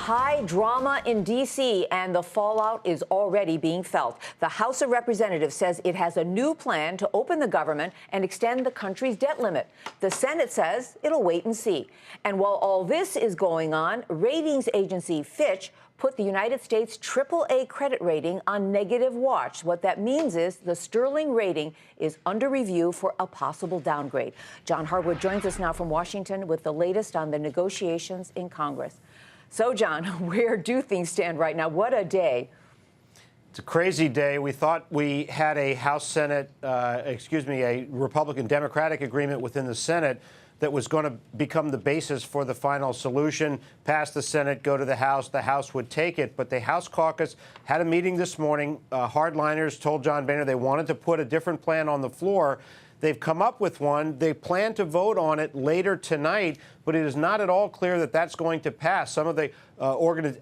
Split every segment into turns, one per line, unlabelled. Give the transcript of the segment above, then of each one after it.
high drama in D.C., and the fallout is already being felt. The House of Representatives says it has a new plan to open the government and extend the country's debt limit. The Senate says it'll wait and see. And while all this is going on, ratings agency Fitch put the United States AAA credit rating on negative watch. What that means is the sterling rating is under review for a possible downgrade. John Harwood joins us now from Washington with the latest on the negotiations in Congress. So, John, where do things stand right now? What a day.
It's a crazy day. We thought we had a a Republican-Democratic agreement within the Senate that was going to become the basis for the final solution. Pass the Senate, go to the House would take it. But the House caucus had a meeting this morning. Hardliners told John Boehner they wanted to put a different plan on the floor. They've come up with one. They plan to vote on it later tonight, but it is not at all clear that that's going to pass. Some of the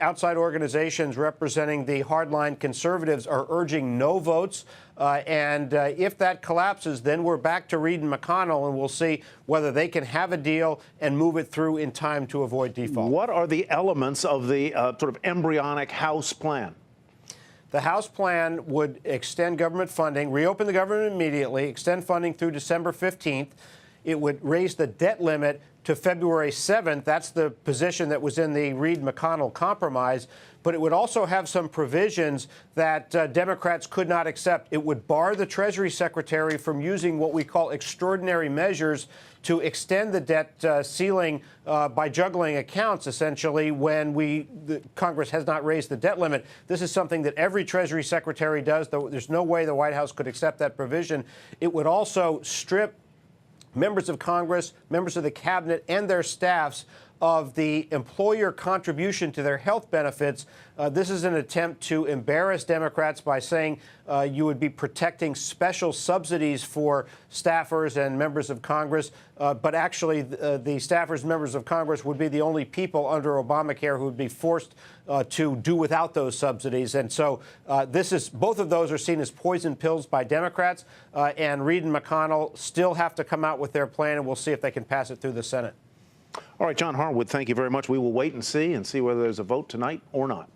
outside organizations representing the hardline conservatives are urging no votes. If that collapses, then we're back to Reid and McConnell, and we'll see whether they can have a deal and move it through in time to avoid default.
What are the elements of the sort of embryonic House plan?
The House plan would extend government funding, reopen the government immediately, extend funding through December 15th. It would raise the debt limit to February 7th. That's the position that was in the Reid-McConnell compromise. But it would also have some provisions that Democrats could not accept. It would bar the Treasury Secretary from using what we call extraordinary measures to extend the debt ceiling by juggling accounts, essentially, when Congress has not raised the debt limit. This is something that every Treasury Secretary does, though there's no way the White House could accept that provision. It would also strip members of Congress, members of the cabinet, and their staffs of the employer contribution to their health benefits. This is an attempt to embarrass Democrats by saying you would be protecting special subsidies for staffers and members of Congress. But actually, the staffers and members of Congress would be the only people under Obamacare who would be forced to do without those subsidies. And so both of those are seen as poison pills by Democrats. And Reid and McConnell still have to come out with their plan, and we'll see if they can pass it through the Senate.
All right, John Harwood, thank you very much. We will wait and see whether there's a vote tonight or not.